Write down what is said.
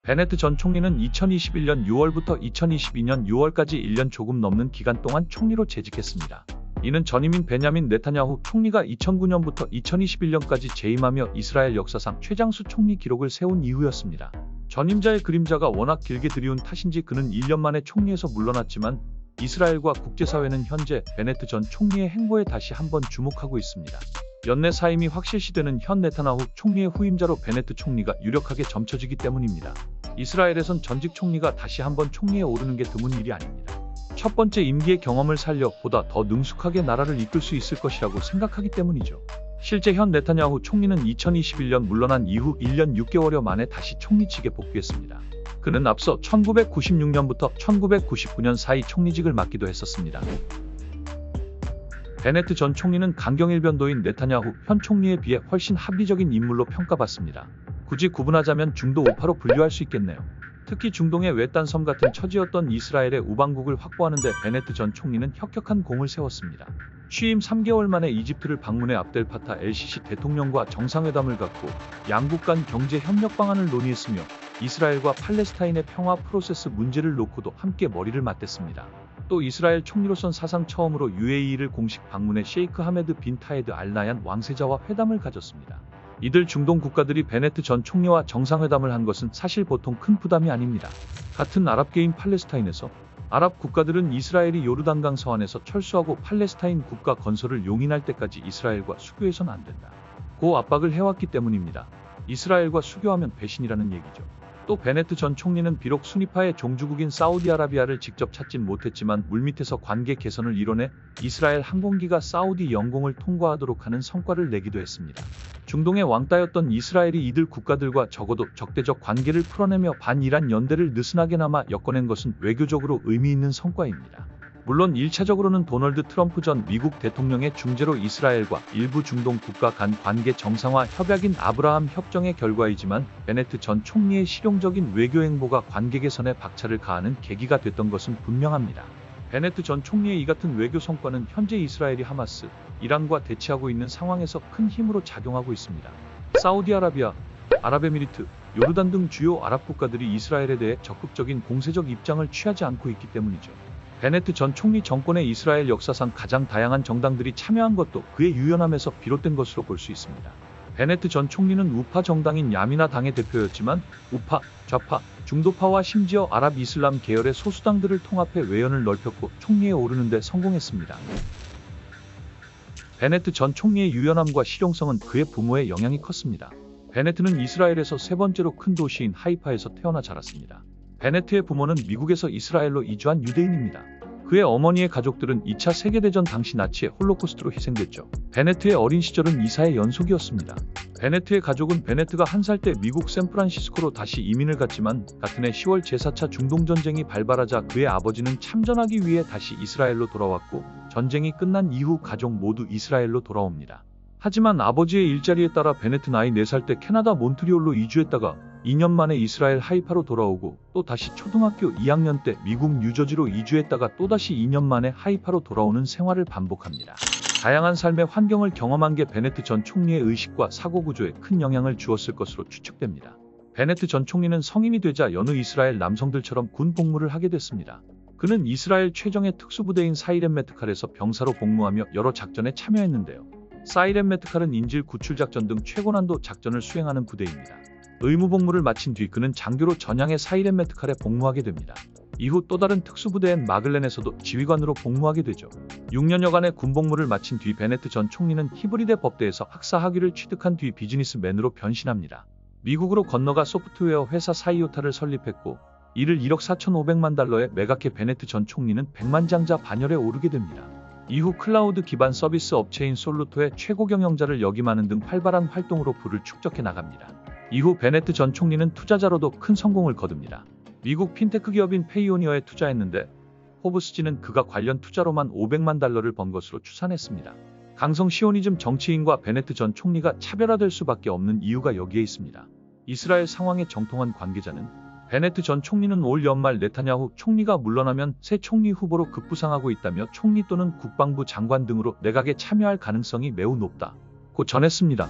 베네트 전 총리는 2021년 6월부터 2022년 6월까지 1년 조금 넘는 기간 동안 총리로 재직했습니다. 이는 전임인 베냐민 네타냐후 총리가 2009년부터 2021년까지 재임하며 이스라엘 역사상 최장수 총리 기록을 세운 이후였습니다. 전임자의 그림자가 워낙 길게 드리운 탓인지 그는 1년 만에 총리에서 물러났지만 이스라엘과 국제사회는 현재 베네트 전 총리의 행보에 다시 한번 주목하고 있습니다. 연내 사임이 확실시되는 현 네타냐후 총리의 후임자로 베네트 총리가 유력하게 점쳐지기 때문입니다. 이스라엘에선 전직 총리가 다시 한번 총리에 오르는 게 드문 일이 아닙니다. 첫 번째 임기의 경험을 살려 보다 더 능숙하게 나라를 이끌 수 있을 것이라고 생각하기 때문이죠. 실제 현 네타냐후 총리는 2021년 물러난 이후 1년 6개월여 만에 다시 총리직에 복귀했습니다. 그는 앞서 1996년부터 1999년 사이 총리직을 맡기도 했었습니다. 베네트 전 총리는 강경일 변도인 네타냐후 현 총리에 비해 훨씬 합리적인 인물로 평가받습니다. 굳이 구분하자면 중도 우파로 분류할 수 있겠네요. 특히 중동의 외딴 섬 같은 처지였던 이스라엘의 우방국을 확보하는 데 베네트 전 총리는 혁혁한 공을 세웠습니다. 취임 3개월 만에 이집트를 방문해 압델파타 엘시시 대통령과 정상회담을 갖고 양국 간 경제 협력 방안을 논의했으며 이스라엘과 팔레스타인의 평화 프로세스 문제를 놓고도 함께 머리를 맞댔습니다. 또 이스라엘 총리로선 사상 처음으로 UAE를 공식 방문해 셰이크 하메드 빈 타헤드 알 나얀 왕세자와 회담을 가졌습니다. 이들 중동 국가들이 베네트 전 총리와 정상회담을 한 것은 사실 보통 큰 부담이 아닙니다. 같은 아랍계인 팔레스타인에서 아랍 국가들은 이스라엘이 요르단강 서안에서 철수하고 팔레스타인 국가 건설을 용인할 때까지 이스라엘과 수교해서는 안 된다. 고 압박을 해왔기 때문입니다. 이스라엘과 수교하면 배신이라는 얘기죠. 또 베네트 전 총리는 비록 순위파의 종주국인 사우디아라비아를 직접 찾진 못했지만 물밑에서 관계 개선을 이뤄내 이스라엘 항공기가 사우디 영공을 통과하도록 하는 성과를 내기도 했습니다. 중동의 왕따였던 이스라엘이 이들 국가들과 적어도 적대적 관계를 풀어내며 반이란 연대를 느슨하게나마 엮어낸 것은 외교적으로 의미 있는 성과입니다. 물론 1차적으로는 도널드 트럼프 전 미국 대통령의 중재로 이스라엘과 일부 중동 국가 간 관계 정상화 협약인 아브라함 협정의 결과이지만 베네트 전 총리의 실용적인 외교 행보가 관계 개선에 박차를 가하는 계기가 됐던 것은 분명합니다. 베네트 전 총리의 이 같은 외교 성과는 현재 이스라엘이 하마스, 이란과 대치하고 있는 상황에서 큰 힘으로 작용하고 있습니다. 사우디아라비아, 아랍에미리트, 요르단 등 주요 아랍 국가들이 이스라엘에 대해 적극적인 공세적 입장을 취하지 않고 있기 때문이죠. 베네트 전 총리 정권에 이스라엘 역사상 가장 다양한 정당들이 참여한 것도 그의 유연함에서 비롯된 것으로 볼 수 있습니다. 베네트 전 총리는 우파 정당인 야미나 당의 대표였지만 우파, 좌파, 중도파와 심지어 아랍 이슬람 계열의 소수당들을 통합해 외연을 넓혔고 총리에 오르는 데 성공했습니다. 베네트 전 총리의 유연함과 실용성은 그의 부모의 영향이 컸습니다. 베네트는 이스라엘에서 세 번째로 큰 도시인 하이파에서 태어나 자랐습니다. 베네트의 부모는 미국에서 이스라엘로 이주한 유대인입니다. 그의 어머니의 가족들은 2차 세계대전 당시 나치의 홀로코스트로 희생됐죠. 베네트의 어린 시절은 이사의 연속이었습니다. 베네트의 가족은 베네트가 1살 때 미국 샌프란시스코로 다시 이민을 갔지만 같은 해 10월 제4차 중동전쟁이 발발하자 그의 아버지는 참전하기 위해 다시 이스라엘로 돌아왔고 전쟁이 끝난 이후 가족 모두 이스라엘로 돌아옵니다. 하지만 아버지의 일자리에 따라 베네트 나이 4살 때 캐나다 몬트리올로 이주했다가 2년 만에 이스라엘 하이파로 돌아오고 또 다시 초등학교 2학년 때 미국 뉴저지로 이주했다가 또다시 2년 만에 하이파로 돌아오는 생활을 반복합니다. 다양한 삶의 환경을 경험한 게 베네트 전 총리의 의식과 사고구조에 큰 영향을 주었을 것으로 추측됩니다. 베네트 전 총리는 성인이 되자 여느 이스라엘 남성들처럼 군 복무를 하게 됐습니다. 그는 이스라엘 최정예 특수부대인 사이렌 메트칼에서 병사로 복무하며 여러 작전에 참여했는데요. 사이렌 메트칼은 인질 구출작전 등 최고난도 작전을 수행하는 부대입니다. 의무 복무를 마친 뒤 그는 장교로 전향해 사이렌 메트칼에 복무하게 됩니다. 이후 또 다른 특수부대인 마글렌에서도 지휘관으로 복무하게 되죠. 6년여간의 군복무를 마친 뒤 베네트 전 총리는 히브리대 법대에서 학사 학위를 취득한 뒤 비즈니스맨으로 변신합니다. 미국으로 건너가 소프트웨어 회사 사이오타를 설립했고 이를 1억 4,500만 달러에 매각해 베네트 전 총리는 백만장자 반열에 오르게 됩니다. 이후 클라우드 기반 서비스 업체인 솔루토의 최고 경영자를 역임하는 등 활발한 활동으로 부를 축적해 나갑니다. 이후 베네트 전 총리는 투자자로도 큰 성공을 거둡니다. 미국 핀테크 기업인 페이오니어에 투자했는데 포브스지는 그가 관련 투자로만 500만 달러를 번 것으로 추산했습니다. 강성 시오니즘 정치인과 베네트 전 총리가 차별화될 수밖에 없는 이유가 여기에 있습니다. 이스라엘 상황에 정통한 관계자는 베네트 전 총리는 올 연말 네타냐후 총리가 물러나면 새 총리 후보로 급부상하고 있다며 총리 또는 국방부 장관 등으로 내각에 참여할 가능성이 매우 높다고 전했습니다.